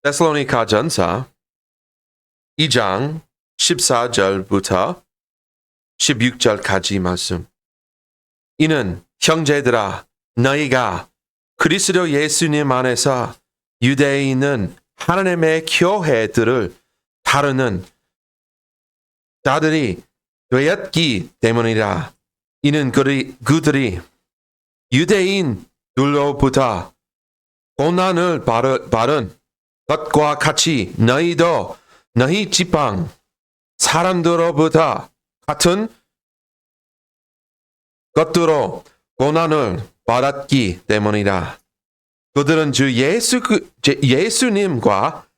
데살로니가전서 2장 14절부터 16절까지 말씀. 이는 형제들아 너희가 그리스도 예수님 안에서 유대인은 하나님의 교회들을 다루는 자들이 되었기 때문이라. 이는 그들이 유대인들로부터 고난을 받은 것과 같이 너희도 너희 지방 사람들로부터 같은 것들로 고난을 받았기 때문이라. 그들은 주 예수님과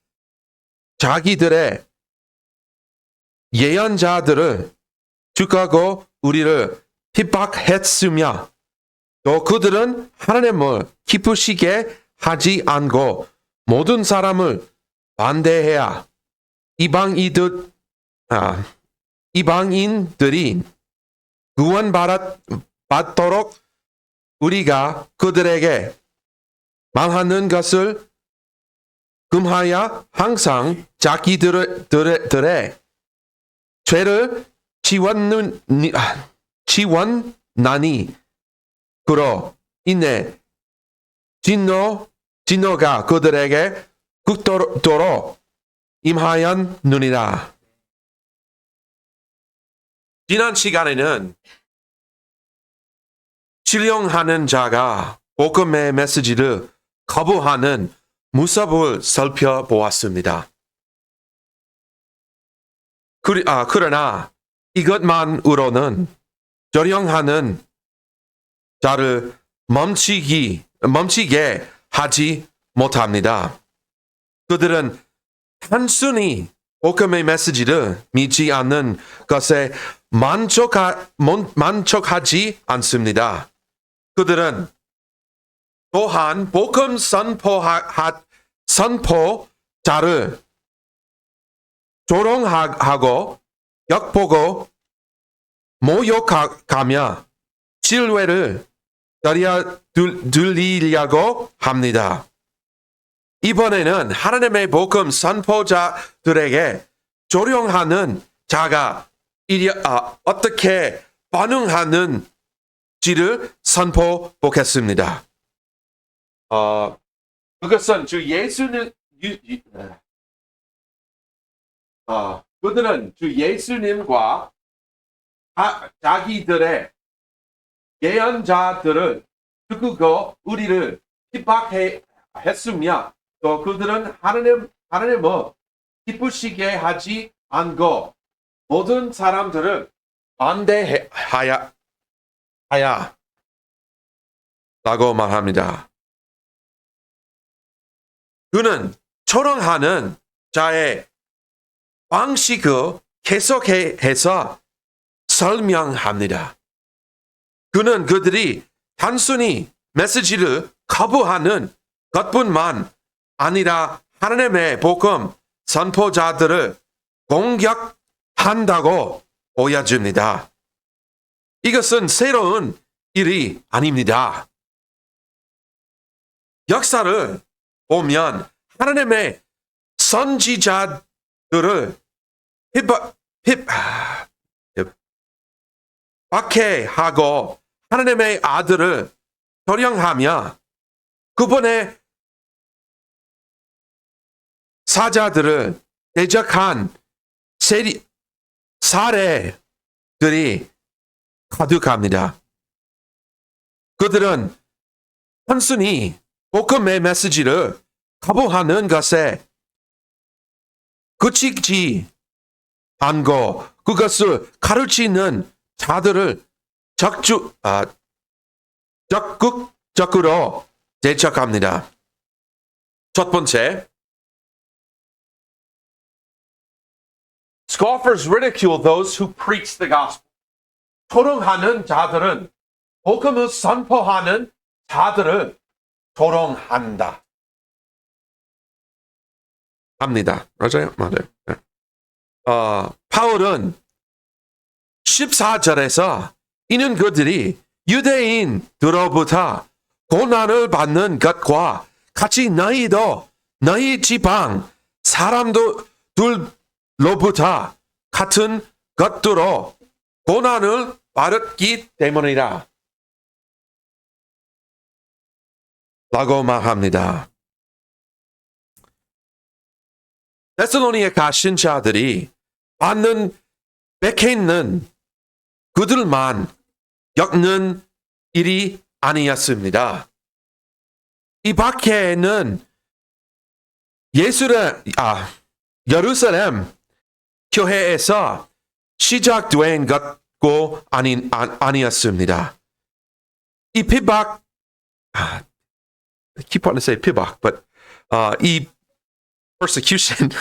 자기들의 예언자들을 죽하고 우리를 핍박했으며 또 그들은 하나님을 기쁘시게 하지 않고 모든 사람을 반대해야 이방인들이 구원받도록 우리가 그들에게 말하는 것을 금하여 항상 자기들의 죄를 지원나니 그로 인해 진노가 그들에게 극도로 임하였느니라. 지난 시간에는 신령하는 자가 복음의 메시지를 거부하는 모습을 살펴보았습니다. 그러나 이것만으로는 조령하는 자를 멈추게 하지 못합니다. 그들은 단순히 복음의 메시지를 믿지 않는 것에 만족하지 않습니다. 그들은 또한 복음 선포자를 조롱하고 엿보고 모욕하며 신뢰를 들리려고 합니다. 이번에는 하나님의 복음 선포자들에게 조롱하는 자가 어떻게 반응하는지를 선포하겠습니다. 그것은 그들은 주 예수님과 자기들의 예언자들을 죽이고 우리를 핍박했으며 또 그들은 하나님을 기쁘시게 하지 않고 모든 사람들을 반대하야 라고 말합니다. 그는 조롱하는 자의 방식을 계속해서 설명합니다. 그는 그들이 단순히 메시지를 거부하는 것뿐만 아니라 하나님의 복음 선포자들을 공격한다고 보여줍니다. 이것은 새로운 일이 아닙니다. 역사를 보면 하나님의 선지자들을 박해하고 하나님의 아들을 조롱하며 그분의 사자들을 대적한 사례들이 가득합니다. 그들은 단순히 복음의 메시지를 거부하는 것에 그치지 않고 그것을 가르치는 자들을 적극적으로 대적합니다. 첫 번째, scoffers ridicule those who preach the gospel. 조롱하는 자들은 복음을 선포하는 자들을 조롱한다. 합니다. 맞아요? 맞아요. 바울은 14절에서 이는 그들이 유대인들로부터 고난을 받는 것과 같이 너희도 너희 지방 사람들로부터 같은 것으로 고난을 받았기 때문이라. 라고 말합니다. 데살로니가 신자들이 받는 백해는 그들만 겪는 일이 아니었습니다. 이 박해는 예루살렘 교회에서 시작된 것고 아니었습니다. 이 핍박, I keep wanting to say pibak, but 이 persecution,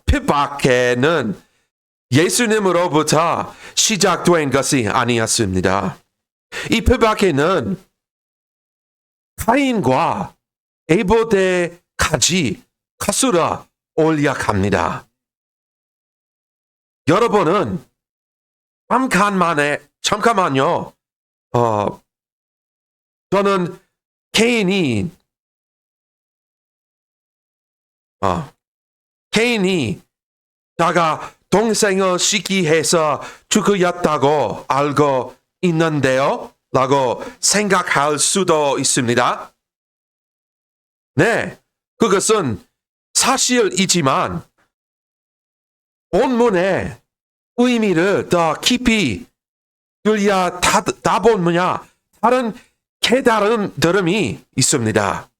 핍박에는 예수님으로부터 시작된 것이 아니었습니다. 이 핍박에는 카인과 에보데까지 거슬러 올라갑니다. 여러분은 잠깐만요. 저는 케인이 자가 동생을 시기해서 죽였다고 알고 있는데요? 라고 생각할 수도 있습니다. 네, 그것은 사실이지만 본문의 의미를 더 깊이 들여다보면 다른 깨달음이 있습니다.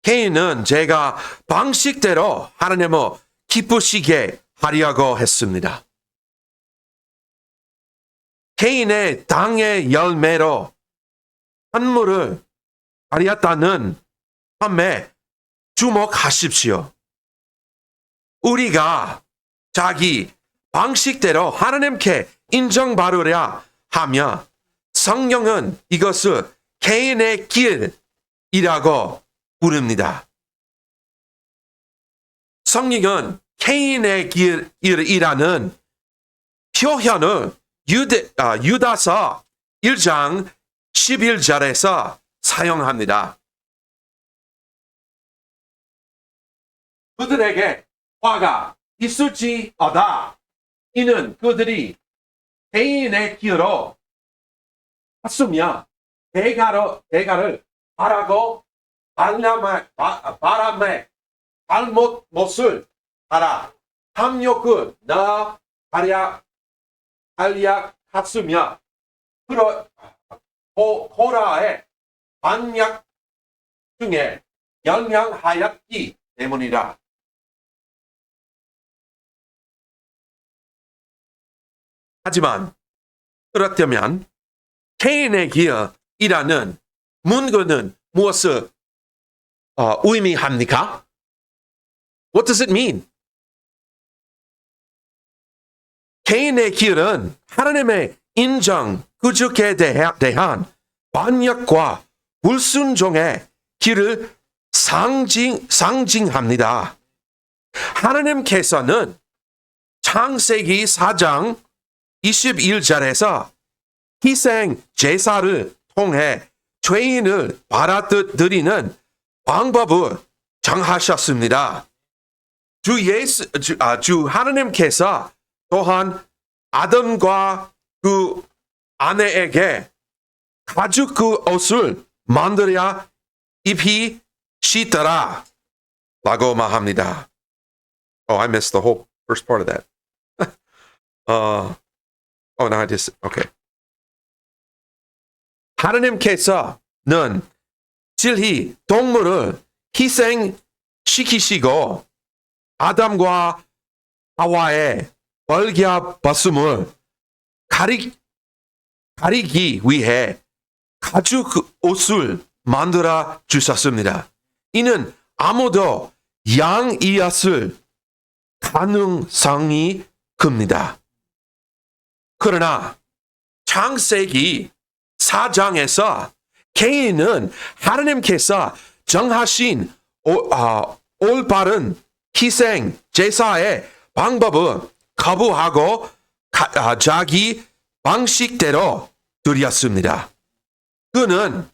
케인은 제가 방식대로 하나님을 기쁘시게 하려고 했습니다. 케인의 땅의 열매로 선물을 가렸다는 점에 주목하십시오. 우리가 자기 방식대로 하나님께 인정받으려 하며 성경은 이것을 케인의 길이라고 부릅니다. 성경은 케인의 길이라는 표현을 유다서 1장 11절에서 사용합니다. 그들에게 화가 있을지어다. 이는 그들이 케인의 길로 갔으며 대가를 바라고 바람에 잘못을 알아 탐욕을 나 한약했으며 고라의 반약 중에 연명하였기 때문이라. 하지만 그렇다면 케인의 길이라는 문구는 무엇을 의미합니까? What does it mean? 케인의 길은 하나님의 인정, 구속에 대한 반역과 불순종의 길을 상징합니다. 하나님께서는 창세기 4장 21절에서 희생 제사를 통해 죄인을 받아들이는 방법을 정하셨습니다. 주 하나님께서 또한 아담과 그 아내에게 가죽 그 옷을 만들어 입히시더라 라고 말합니다. Oh, I missed the whole first part of that. No, I just, okay. 하나님께서는 진히 동물을 희생시키시고 아담과 하와의 벌거벗음을 가리기 위해 가죽 옷을 만들어 주셨습니다. 이는 아무도 양이었을 가능성이 큽니다. 그러나 창세기 4장에서 케인은 하나님께서 정하신 올바른 희생 제사의 방법을 거부하고 자기 방식대로 드렸습니다. 그는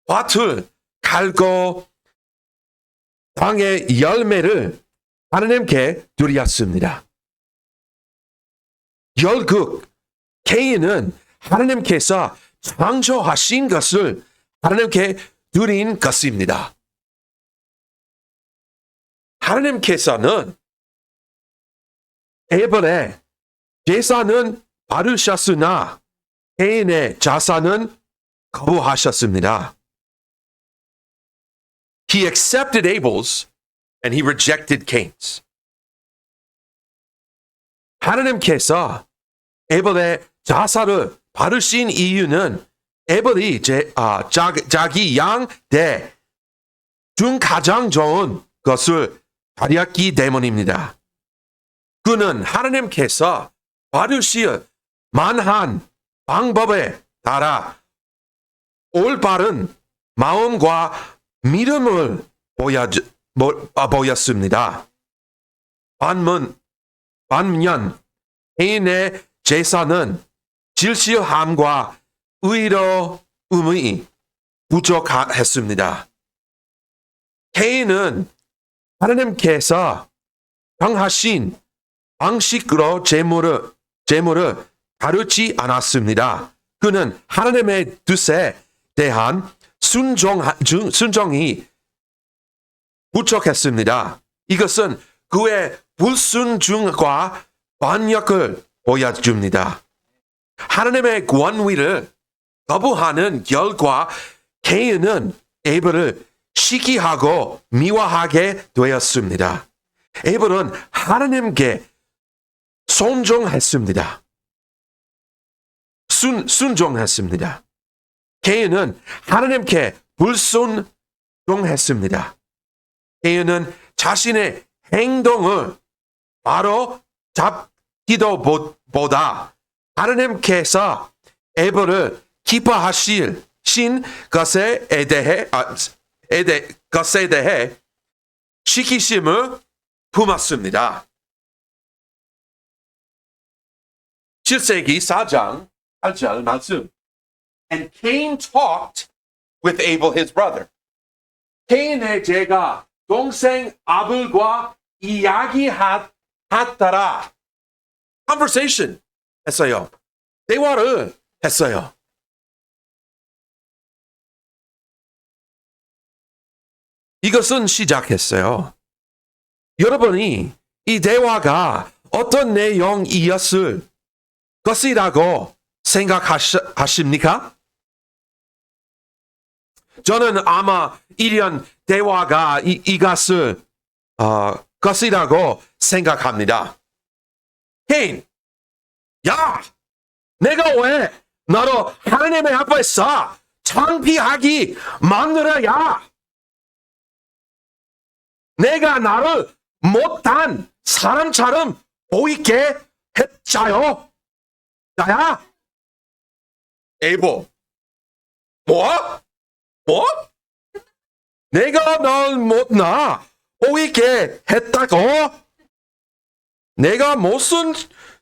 밭을 갈고 땅의 열매를 하나님께 드렸습니다. 결국 개인은 하나님께서 창조하신 것을 하나님께 드린 것입니다. 하나님께서는 에벨의 제사는 받으셨으나 개인의 자산은 거부하셨습니다. He accepted Abel's and he rejected Cain's. 하나님께서 에벨의 자사를 받으신 이유는 에벨이 자기 양 대 중 가장 좋은 것을 가렸기 때문입니다. 그는 하나님께서 받으실 만한 방법에 따라 올바른 마음과 믿음을 보였습니다. 반면 개인의 제사는 진실함과 의로움이 부족했습니다. 개인은 하나님께서 정하신 방식으로 재물을 다루지 않았습니다. 그는 하나님의 뜻에 대한 순종이 부족했습니다. 이것은 그의 불순종과 반역을 보여줍니다. 하나님의 권위를 거부하는 결과 개인은 에벨을 시기하고 미워하게 되었습니다. 에벨은 하나님께 순종했습니다. 순종했습니다. 개인은 하나님께 불순종했습니다. 개인은 자신의 행동을 바로 잡기도보다 하나님께서 에벨을 기뻐하신 것에 대해 시기심을 품었습니다. 7세기 4장 8절 말씀. And Cain talked with Abel his brother. 개인의 제가 동생 아벨과 이야기하더라. Conversation 했어요. 대화를 했어요. 이것은 시작했어요. 여러분이 이 대화가 어떤 내용이었을 것이라고 생각하십니까? 저는 아마 이런 대화가 이것을 것이라고 생각합니다. 개인, 야, 내가 왜 너로 하나님의 앞에서 창피하게 만들어야? 내가 나를 못한 사람처럼 보이게 했자요. 나야? 에이보. 뭐? 내가 널 못나 보이게 했다고? 내가 무슨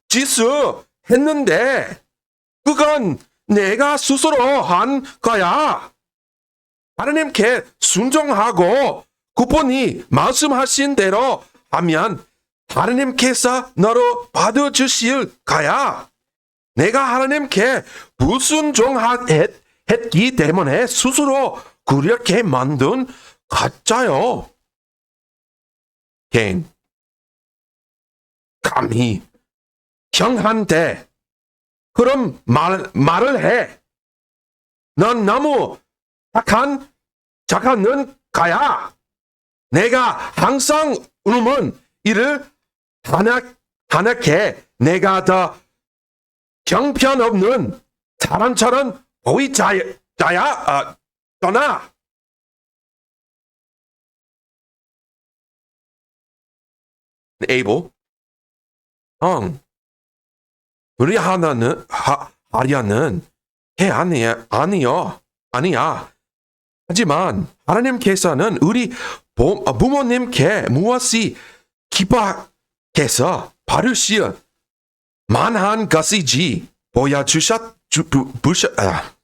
짓을 했는데 그건 내가 스스로 한 거야. 하나님께 순종하고 그분이 말씀하신 대로 하면 하나님께서 너로 받아주실 거야. 내가 하나님께 불순종했기 때문에 스스로 그렇게 만든 가짜요. 개인, 감히 형한테 그런 말을 해. 넌 너무 착한 가야. 내가 항상 울면 이를 하나께 내가 더 형편없는 사람처럼 보이자야 떠나. 에이보, 우리 하려는 해 아니야. 하지만 하나님께서는 우리 부모님께 무엇이 기뻐해서 받으실 만한 것이지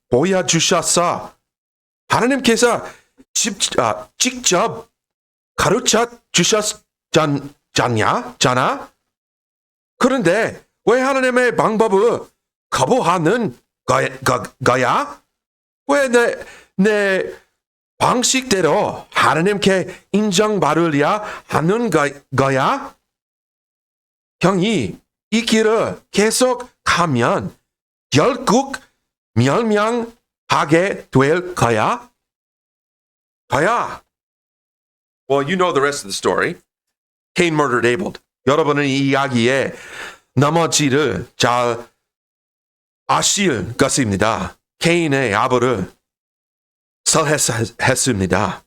보여주셔서 하나님께서 직접 가르쳐 주셨잖냐? 그런데 왜 하나님의 방법을 거부하는 거야? 왜 내 방식대로 하나님께 인정받으려 하는 거야? 형이 이 길을 계속 가면 결국 멸망하게 될 거야? Well, you know the rest of the story. Cain murdered Abel. 여러분은 이 이야기의 나머지를 잘 아실 것입니다. 케인의 아버를 살해했습니다.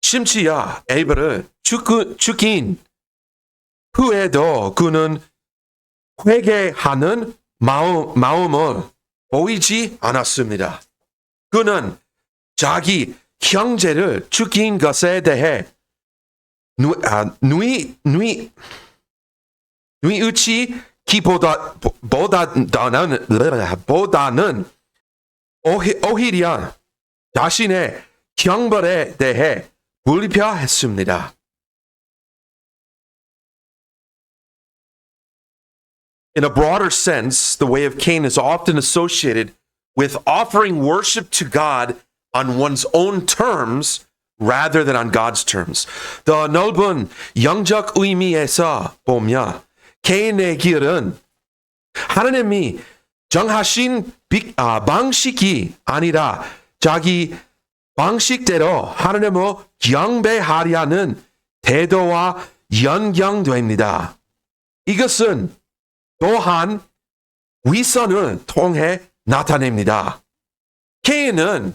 심지어 에벨을 죽인 후에도 그는 회개하는 마음을 보이지 않았습니다. 그는 자기 형제를 죽인 것에 대해 뉘우치기보다는 오히려 자신의 형벌에 대해 불평했습니다. In a broader sense, the way of Cain is often associated with offering worship to God on one's own terms rather than on God's terms. 더 넓은 영적 의미에서 보면 개인의 길은 하나님이 정하신 방식이 아니라 자기 방식대로 하나님을 경배하려는 태도와 연결됩니다. 이것은 또한 위선을 통해 나타냅니다. 케인은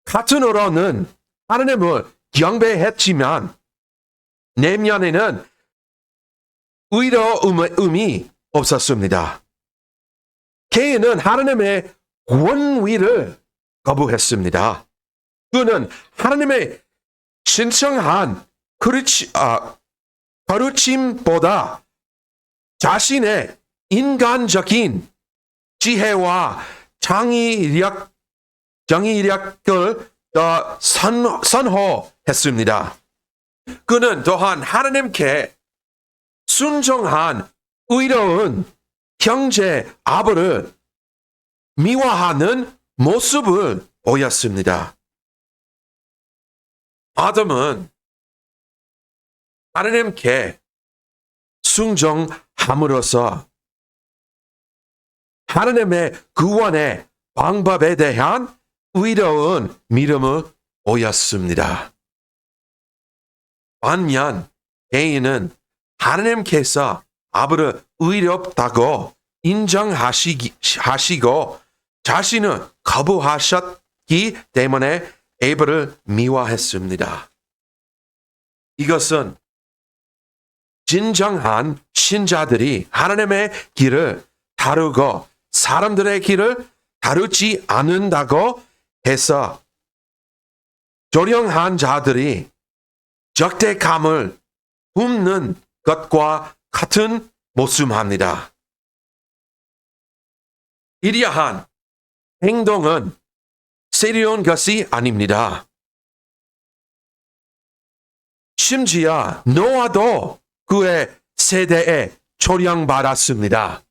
같은으로는 하나님을 경배했지만 내면에는 의로움이 없었습니다. 케인은 하나님의 권위를 거부했습니다. 그는 하나님의 신청한 가르침보다 자신의 인간적인 지혜와 정의력을 더 선호했습니다. 그는 또한 하나님께 순종한 의로운 형제 아벨을 미워하는 모습을 보였습니다. 아담은 하나님께 순종함으로써 하나님의 구원의 방법에 대한 의로운 믿음을 보였습니다. 반면 개인은 하나님께서 아벨을 의롭다고 인정하시고 자신은 거부하셨기 때문에 에벨을 미워했습니다. 이것은 진정한 신자들이 하나님의 길을 다루고 사람들의 길을 다루지 않는다고 해서 조용한 자들이 적대감을 뿜는 것과 같은 모습합니다. 이러한 행동은 세리온 것이 아닙니다. 심지어 노아도 그의 세대에 초령받았습니다.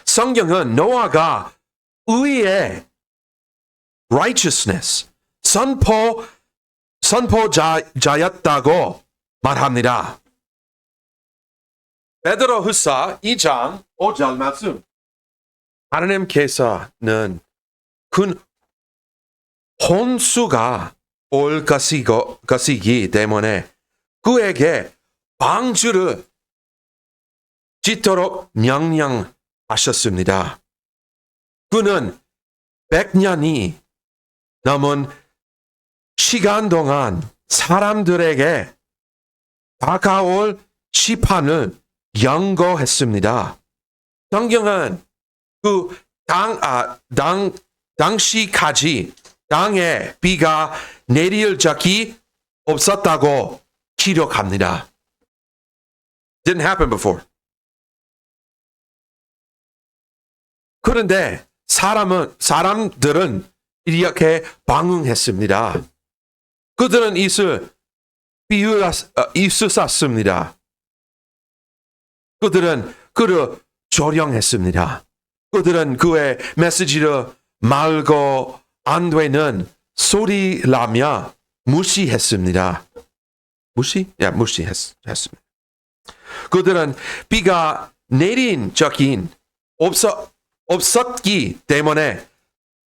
성경은 노아가 의의 righteousness, 선포자였다고 말합니다. 베드로후서 2장 5절 말씀. 하나님께서는 큰 혼수가 올 것이기 때문에 그에게 방주를 짓도록 명령하셨습니다. 그는 100년이 넘은 시간 동안 사람들에게 다가올 시판을 경고했습니다. 성경은 당시까지 땅에 비가 내릴 적이 없었다고 기록합니다. Didn't happen before. 그런데 사람들은 이렇게 반응했습니다. 그들은 이슬 비웃었습니다. 그들은 그를 조롱했습니다. 그들은 그의 메시지를 말고 안 되는 소리라며 무시했습니다. 무시했습니다. 그들은 비가 내린 적이 없었기 때문에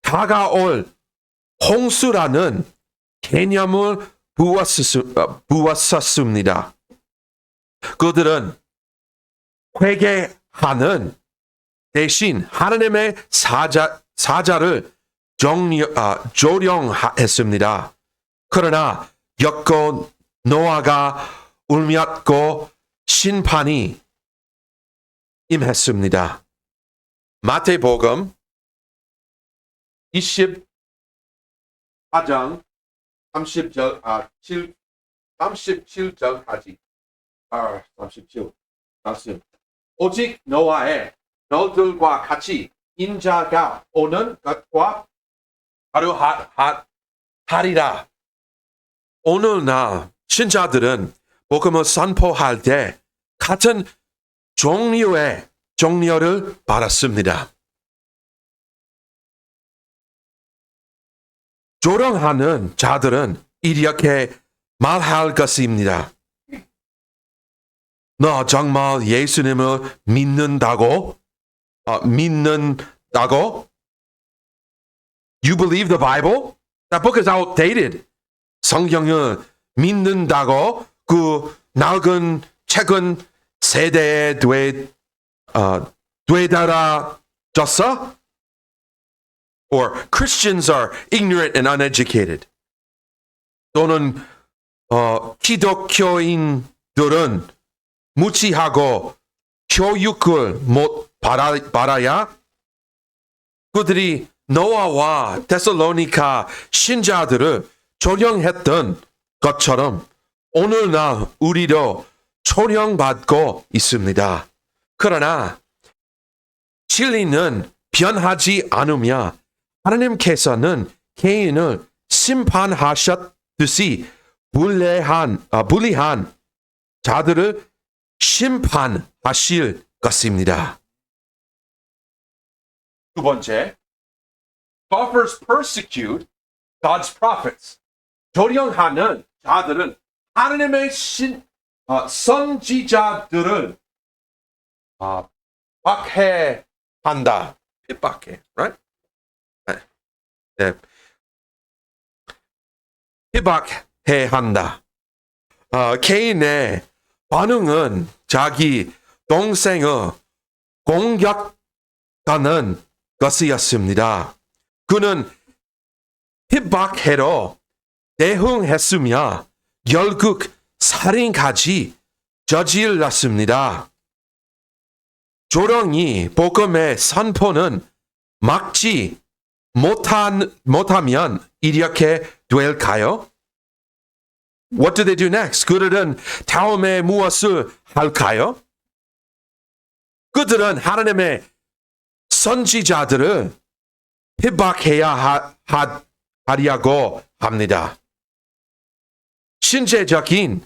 다가올 홍수라는 개념을 부었었습니다. 그들은 회개하는 대신 하나님의 사자를 조령했습니다. 그러나 였고 노아가 울몄고 심판이 임했습니다. 마태복음 24장 37절까지 37 오직 노아의 너들과 같이 인자가 오는 것과 하리라. 오늘날 신자들은 복음을 선포할 때 같은 종료를 받았습니다. 조롱하는 자들은 이렇게 말할 것입니다. 너 정말 예수님을 믿는다고? You believe the Bible? That book is outdated. 성경을 믿는다고 그 낡은 책은 세대에 되달아졌어? Or Christians are ignorant and uneducated. 또는 기독교인들은 무지하고 교육을 못 받아야 그들이 노아와 데살로니가 신자들을 조령했던 것처럼 오늘날 우리도 조령받고 있습니다. 그러나 진리는 변하지 않으며 하나님께서는 개인을 심판하셨듯이 불리한 자들을 심판하실 것입니다. 두 번째, scoffers persecute God's prophets. 조령하는 자들은 하나님의 선지자들을 박해한다. 핍박해, right? 네. 핍박해 한다. 개인의 반응은 자기 동생을 공격하는 것이었습니다. 그는 핍박해로 대응했으며 결국 살인까지 저질렀습니다. 조롱이 복음의 선포는 막지 못하면 이렇게 될까요? What do they do next? 그들은 다음에 무엇을 할까요? 그들은 하나님의 선지자들을 핍박해야 하려고 합니다. 신체적인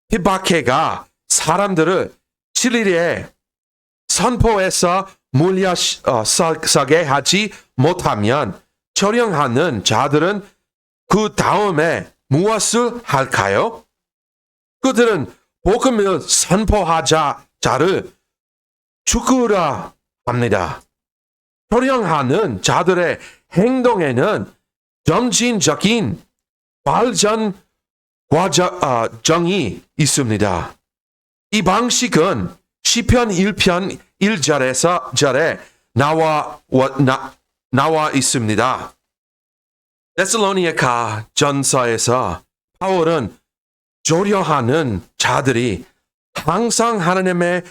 핍박해가 사람들을 진리의 선포에서 물러서게 하지 못하면 조령하는 자들은 그 다음에 무엇을 할까요? 그들은 복음을 선포하자 자를 죽으라 합니다. 조령하는 자들의 행동에는 점진적인 발전 과정이 있습니다. 이 방식은 시편 1편 1절에 나와 있습니다. 데살로니가 전서에서 바울은 조려하는 자들이 항상 하나님의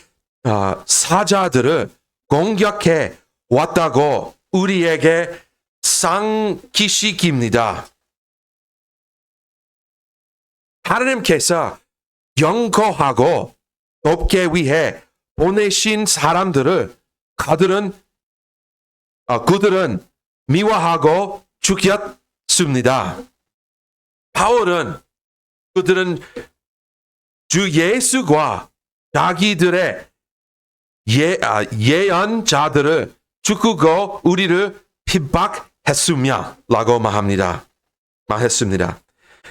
사자들을 공격해 왔다고 우리에게 상기시킵니다. 하나님께서 경고하고 돕기 위해 보내신 사람들을 그들은 미워하고 죽였습니다. 바울은 그들은 주 예수과 자기들의 예언자들을 죽이고 우리를 핍박했으며 라고 말했습니다.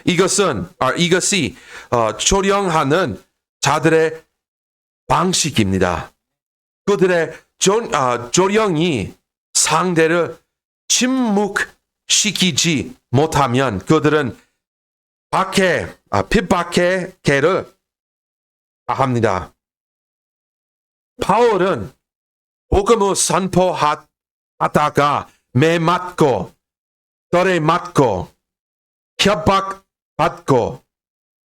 이것이 조령하는 자들의 방식입니다. 그들의 조령이 상대를 침묵시키지 못하면 그들은 핍박의 개를 합니다. 바울은 복음을 선포하다가 매 맞고 떨에 맞고 협박받고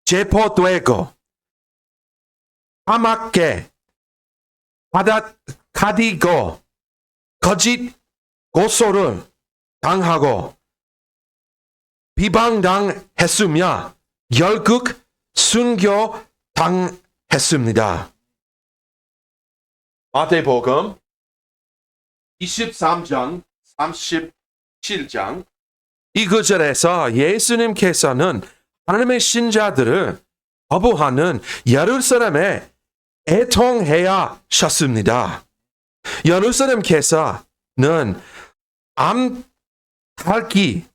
체포되고 까맣게 가디고 거짓 고소를 당하고 비방당했으며 결국 순교당했습니다. 마태복음 23장 37장 이 구절에서 예수님께서는 하나님의 신자들을 거부하는 예루살렘에 애통해야 하셨습니다. 예루살렘께서는 암탉이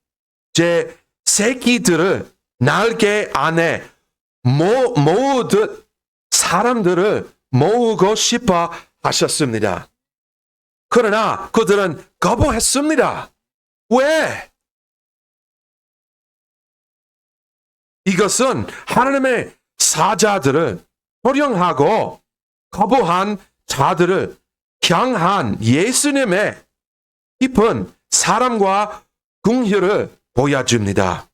제 새끼들을 날개 안에 모으듯 사람들을 모으고 싶어 하셨습니다. 그러나 그들은 거부했습니다. 왜? 이것은 하나님의 사자들을 호령하고 거부한 자들을 향한 예수님의 깊은 사랑과 긍휼을 보여줍니다.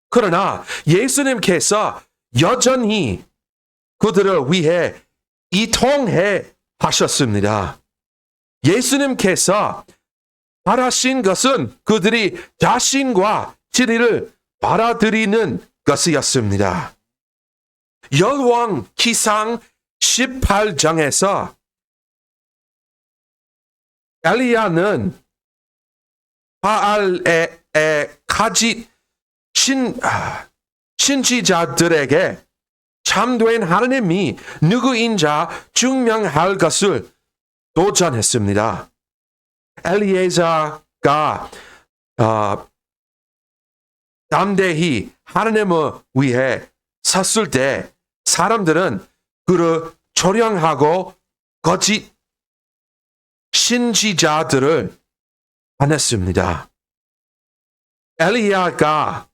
그러나 예수님께서 여전히 그들을 위해 이통해 하셨습니다. 예수님께서 바라신 것은 그들이 자신과 진리를 받아들이는 것이었습니다. 열왕기상 18장에서 엘리야는 바알의 가짓 신지자들에게 참된 하나님이 누구인자 증명할 것을 도전했습니다. 엘리에자가 담대히 하나님을 위해 섰을 때 사람들은 그를 조령하고 거짓 신지자들을 보냈습니다. 엘리야가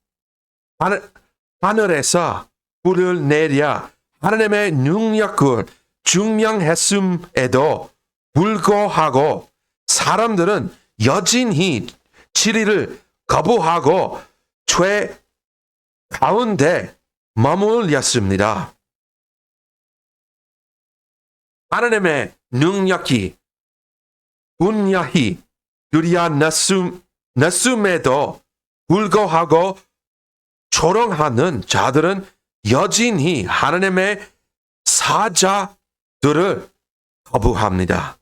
하늘에서 불을 내려 하나님의 능력을 증명했음에도 불구하고 사람들은 여전히 진리를 거부하고 죄 가운데 머물렀습니다. 하나님의 능력이 분명히 드러났음에도 불구하고 조롱하는 자들은 여전히 하나님의 사자들을 거부합니다.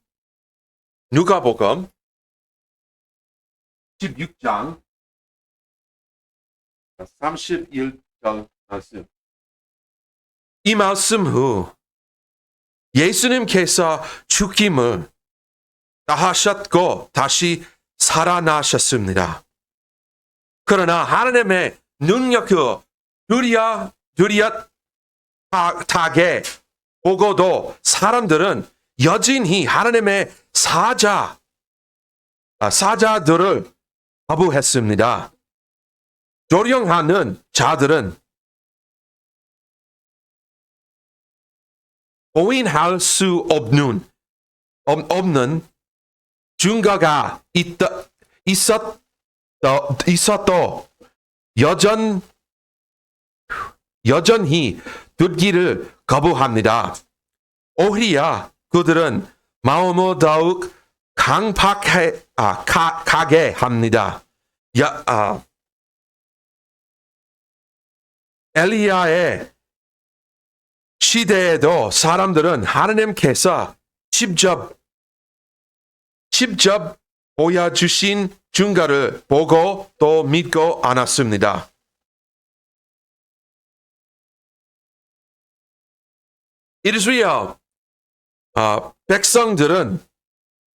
누가복음 16장 31절 말씀. 이 말씀 후 예수님께서 죽임을 하셨고 다시 살아나셨습니다. 그러나 하나님의 능력을 뚜렷하게 보고도 사람들은 여전히 하나님의 사자들을 거부했습니다. 조령하는 자들은 오인할 수 없는 증거가 있어도 여전히 듣기를 거부합니다. 오히려 그들은 마음을 더욱 강팍하게 합니다. 엘리야의 시대에도 사람들은 하나님께서 직접 보여주신 증거를 보고 또 믿고 않았습니다. 이스라엘 백성들은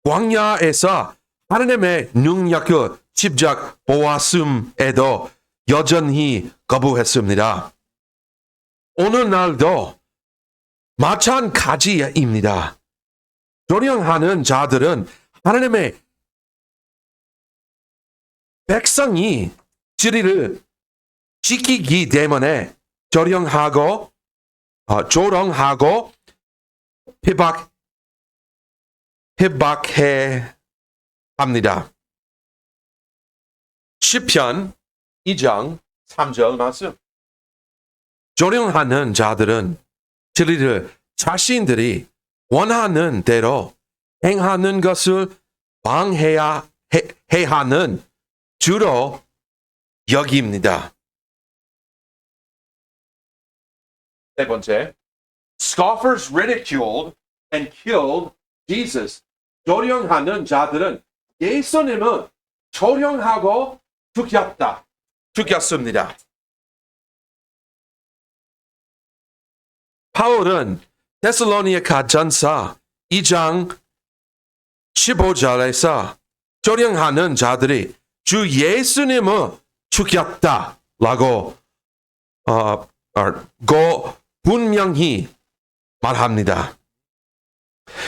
광야에서 하나님의 능력을 직접 보았음에도 여전히 거부했습니다. 오늘날도 마찬가지입니다. 조령하는 자들은 하나님의 백성이 진리를 지키기 때문에 조롱하고 핍박해 합니다. 시편 2장 3절 말씀. 조롱하는 자들은 진리를 자신들이 원하는 대로 행하는 것을 방해해야 하는 주로 여깁니다. 세 번째, scoffers ridiculed and killed Jesus. 조롱하는 자들은 예수님을 조롱하고 죽였습니다. 바울은 데살로니가 전서 2장 15절에서 조롱하는 자들이 주 예수님을 죽였다라고 분명히 말합니다.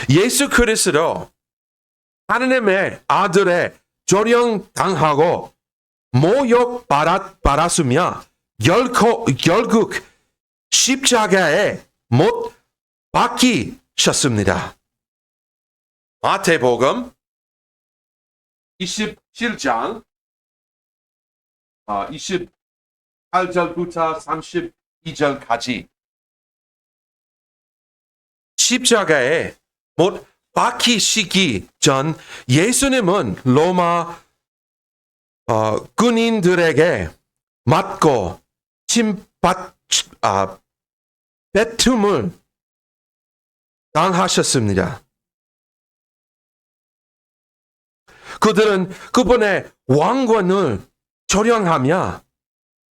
예수 그리스도 하나님의 아들의 조롱당하고 모욕받았으며 결국 십자가에 못 박히셨습니다. 마태복음 27장 28절부터 32절까지 십자가에 못 박히시기 전 예수님은 로마 군인들에게 맞고 배툼을 당하셨습니다. 그들은 그분의 왕권을 조롱하며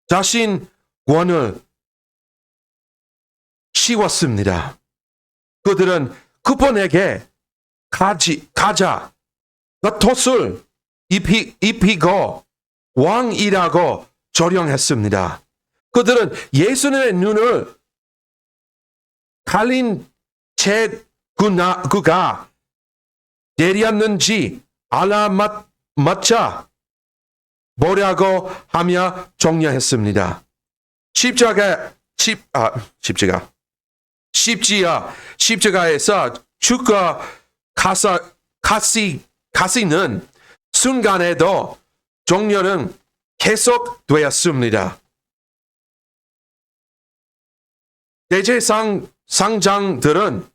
자신 권을 씌웠습니다. 그들은 그분에게 가자 겉옷을 입히고 왕이라고 조롱했습니다. 그들은 예수님의 눈을 갈린 채 그가 내렸는지 알아맞자 뭐라고 하며 종려했습니다. 십자가에서 죽어 가시는 순간에도 종려는 계속되었습니다. 대제사장들은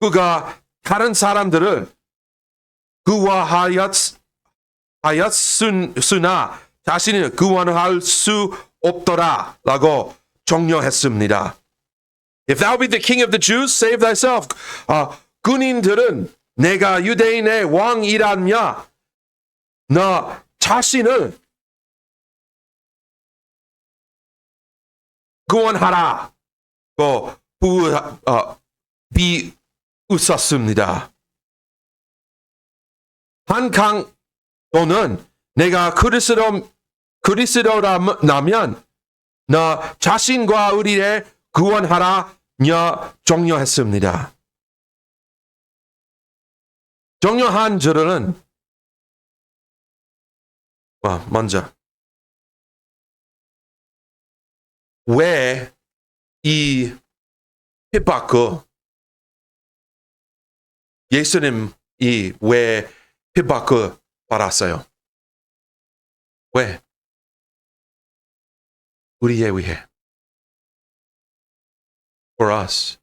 그가 다른 사람들을 구원하였으나 자신을 구원할 수 없더라라고 종려했습니다. If thou be the king of the Jews, save thyself. 군인들은 내가 유대인의 왕이라며 너 자신을 구원하라고 비웃었습니다. 한 강도는 내가 그리스도라면 너 자신과 우리를 구원하라며 종려했습니다. 종려한 줄은 먼저 왜 이 핍박을 예수님이 왜 핍박을 받았어요? 왜? 우리에 위해. For us.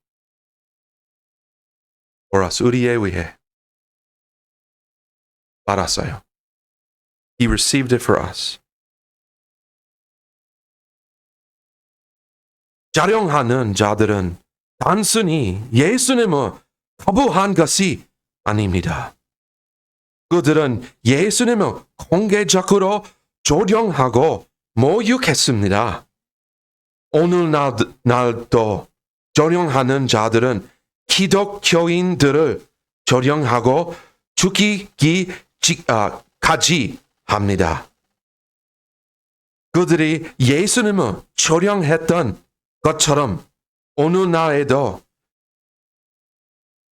우리에 위해 받았어요. He received it for us. 자령하는 자들은 단순히 예수님을 거부한 것이 아닙니다. 그들은 예수님을 공개적으로 조롱하고 모욕했습니다. 오늘날도 조롱하는 자들은 기독교인들을 조령하고 죽이기까지 합니다. 그들이 예수님을 조령했던 것처럼 오늘날에도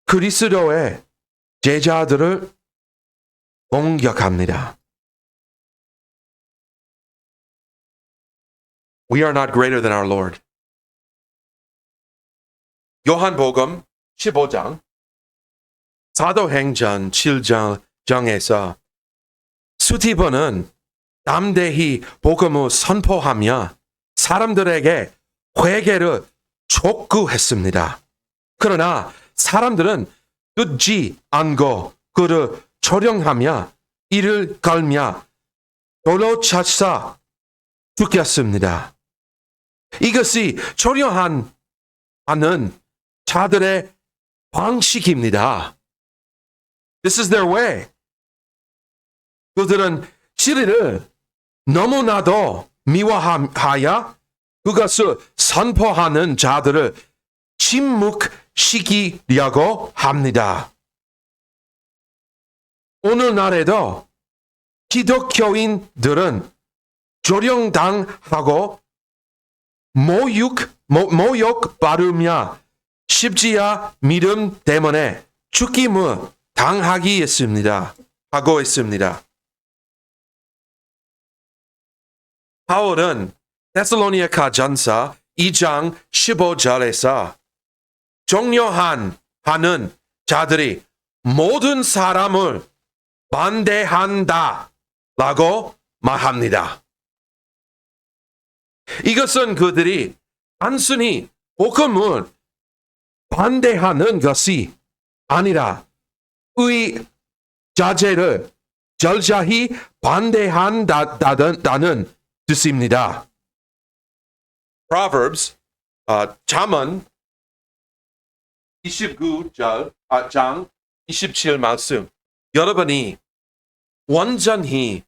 그리스도의 제자들을 공격합니다. We are not greater than our Lord. 요한복음 15장 사도행전 7장에서 스티븐은 담대히 복음을 선포하며 사람들에게 회개를 촉구했습니다. 그러나 사람들은 듣지 않고 그를 조령하며 이를 걸며 돌로 쳐서 죽였습니다. 이것이 조령하는 자들의 방식입니다. This is their way. 그들은 진리를 너무나도 미워하여 그것을 선포하는 자들을 침묵시키려고 합니다. 오늘날에도 기독교인들은 조령당하고 모욕받으며 십지야 믿음 때문에 죽임을 하고 있습니다. 바울은 데살로니가 전서 2장 15절에서 종료하는 자들이 모든 사람을 반대한다라고 말합니다. 이것은 그들이 단순히 복음을 반대하는 것이 아니라 자제를 절저히 반대한다는 뜻입니다. Proverbs 잠언 29장 27 말씀. 여러분이 완전히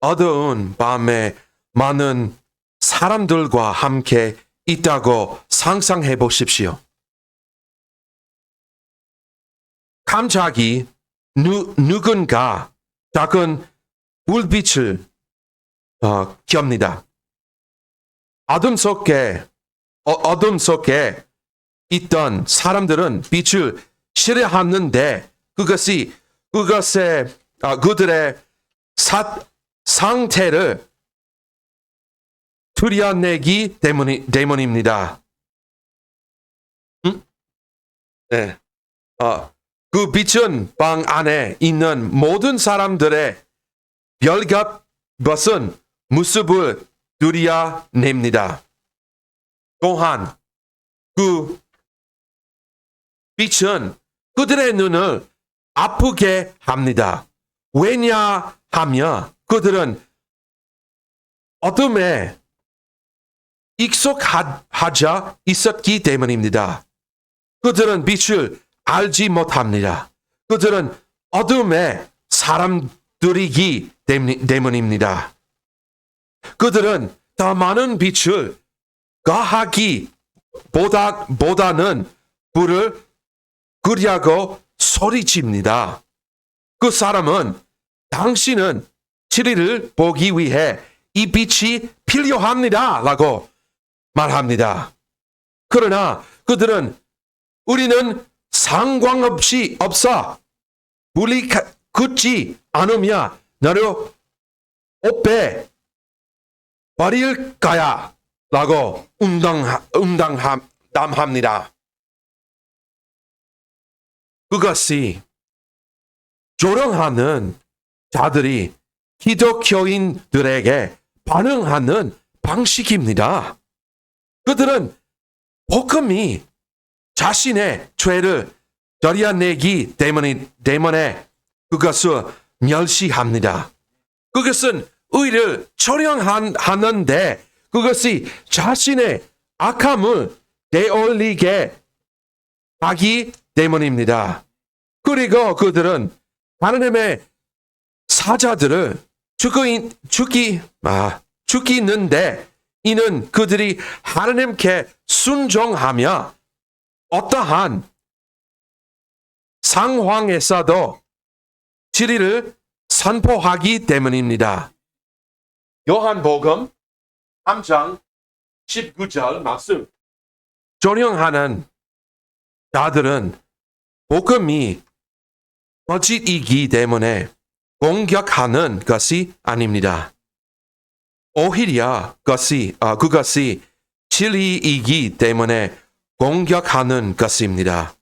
어두운 밤에 많은 사람들과 함께 있다고 상상해 보십시오. 갑자기 누군가 작은 불빛을 켭니다. 어둠 속에 있던 사람들은 빛을 싫어하는데 그들의 상태를 드러내기 때문입니다. 네. 그 빛은 방 안에 있는 모든 사람들의 별같은 모습을 드러냅니다. 또한 그 빛은 그들의 눈을 아프게 합니다. 왜냐하면 그들은 어둠에 익숙하자 있었기 때문입니다. 그들은 빛을 알지 못합니다. 그들은 어둠의 사람들이기 때문입니다. 그들은 더 많은 빛을 가하기보다는 불을 끄려고 소리칩니다. 그 사람은 당신은 진리를 보기 위해 이 빛이 필요합니다 라고 말합니다. 그러나 그들은 우리는 상관없이 불이 끄지 않으며 너를 옷배 버릴 거야 라고 운동합니다. 그것이 조롱하는 자들이 기독교인들에게 반응하는 방식입니다. 그들은 복음이 자신의 죄를 드러내기 때문에 그것을 멸시합니다. 그것은 의를 조령하는데 그것이 자신의 악함을 되돌리게 하기 때문입니다. 그리고 그들은 하나님의 사자들을 죽이는데 이는 그들이 하나님께 순종하며 어떠한 상황에서도 진리를 선포하기 때문입니다. 요한복음 3장 19절 말씀. 조롱하는 자들은 복음이 거짓이기 때문에 공격하는 것이 아닙니다. 오히려 그것이 진리이기 때문에 공격하는 것입니다.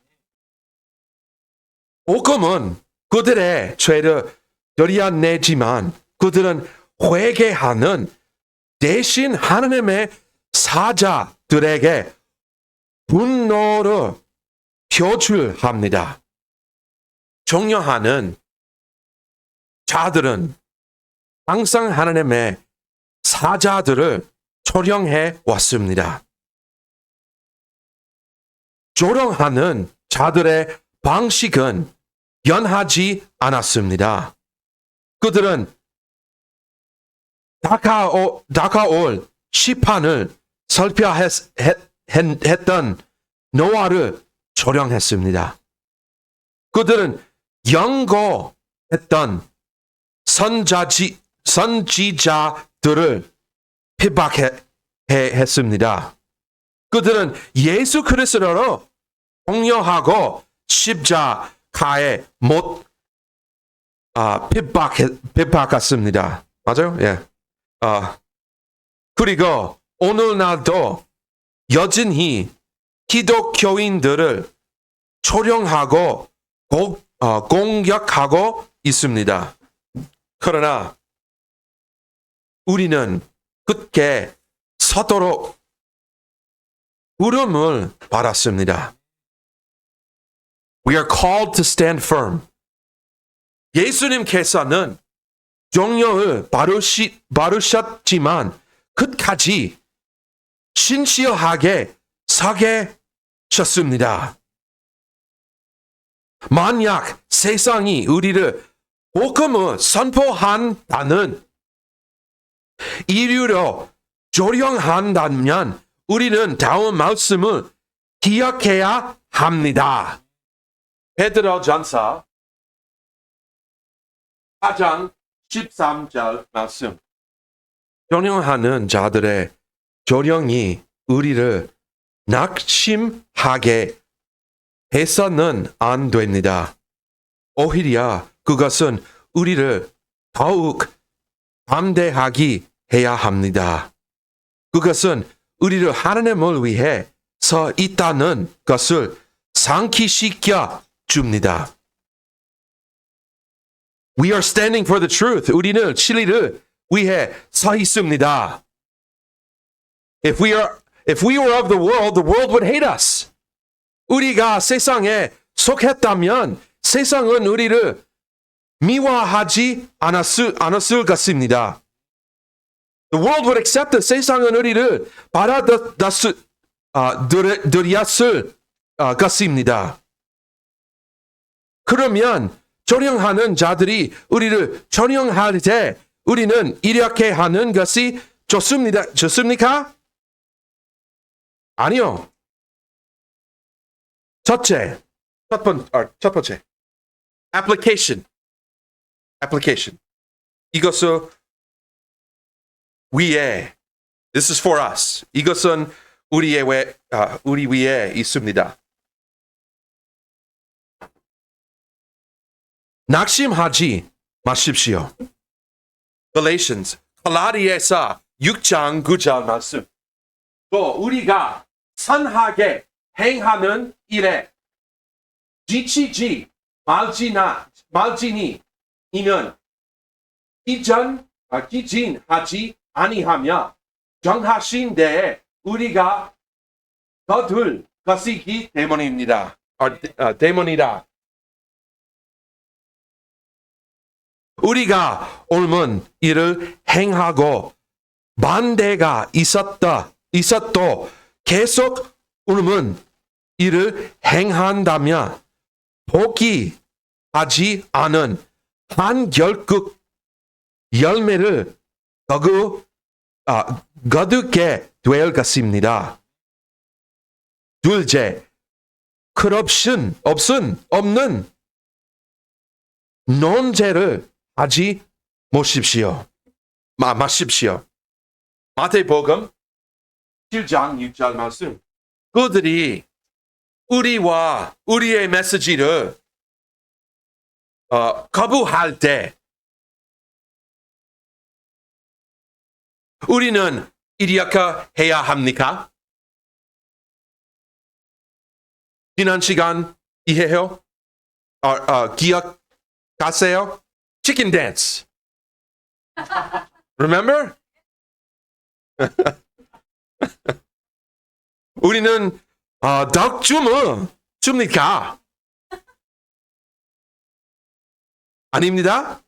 복음은 그들의 죄를 도려내지만 그들은 회개하는 대신 하나님의 사자들에게 분노를 표출합니다. 종려하는 자들은 항상 하나님의 사자들을 초령해 왔습니다. 조롱하는 자들의 방식은 연하지 않았습니다. 그들은 다가올 시판을 설표했던 노아를 조롱했습니다. 그들은 연고했던 선지자들을 핍박했습니다. 그들은 예수 그리스도로 공려하고 십자가에 못 핍박했습니다. 맞아요? 예. 그리고 오늘날도 여전히 기독교인들을 초령하고 공격하고 있습니다. 그러나 우리는 굳게 서도록 부름을 받았습니다. We are called to stand firm. 예수님께서는 종려를 바르셨지만 끝까지 신실하게 서게 하셨습니다. 만약 세상이 우리를 복음을 선포한다는 이유로 조롱한다면 우리는 다음 말씀을 기억해야 합니다. 베드로전서 4장 13절 말씀. 조롱하는 자들의 조롱이 우리를 낙심하게 해서는 안 됩니다. 오히려 그것은 우리를 더욱 담대하게 해야 합니다. 그것은 우리를 하나님을 위해 서 있다는 것을 상기시켜 줍니다. We are standing for the truth. 우리는 진리를 위해 서 있습니다. If we were of the world would hate us. 우리가 세상에 속했다면 세상은 우리를 미워하지 않았을 것입니다. The world would accept us. 세상은 우리를 받아들였을 것입니다. 그러면 조롱하는 자들이 우리를 조롱할 때 우리는 이렇게 하는 것이 좋습니까? 아니요. 첫 번째. application. 이것을 위에, this is for us. 이것은 우리 위에 있습니다. 낙심하지 마십시오. Galatians, 갈라디아서 6장 9절 말씀. 또 우리가 선하게 행하는 일에 지치지 말지니 이는 기진하지 아니하며 정하신 데에 우리가 거둘 것이기 때문입니다. 때문이다. 우리가 옳은 일을 행하고 반대가 있었도 계속 옳은 일을 행한다면 포기하지 않은 한결국 열매를 거두게 될 것입니다. 둘째, 없는 논제를 하지 마십시오. 마태복음 7장 6절 말씀. 그들이 우리와 우리의 메시지를 거부할 때 우리는 이렇게 해야 합니까? 지난 시간 이해해요? 기억하세요? Chicken dance. Remember? 우리는 덕춤을 춥니까? 아닙니다.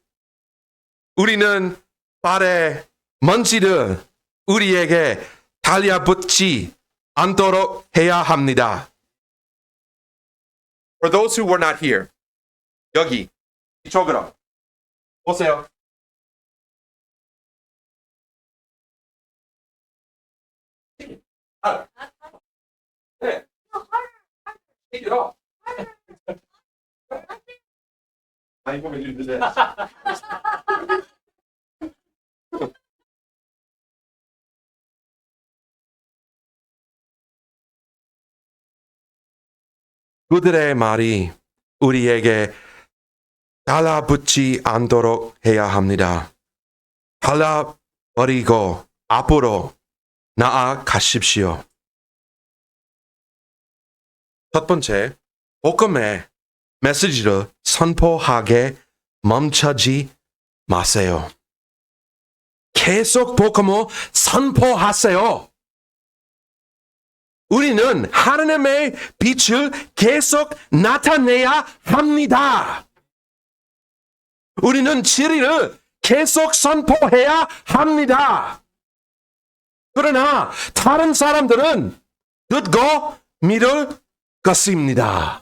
우리는 발에 먼지를 우리에게 달라붙지 않도록 해야 합니다. For those who were not here, 여기 이쪽으로 보세요. 네. Take it off. I ain't gonna do this. 그들의 말이 우리에게 달라붙지 않도록 해야 합니다. 달라버리고 앞으로 나아가십시오. 첫 번째, 복음의 메시지를 선포하게 멈추지 마세요. 계속 복음을 선포하세요. 우리는 하나님의 빛을 계속 나타내야 합니다. 우리는 진리를 계속 선포해야 합니다. 그러나 다른 사람들은 듣고 믿을 것입니다.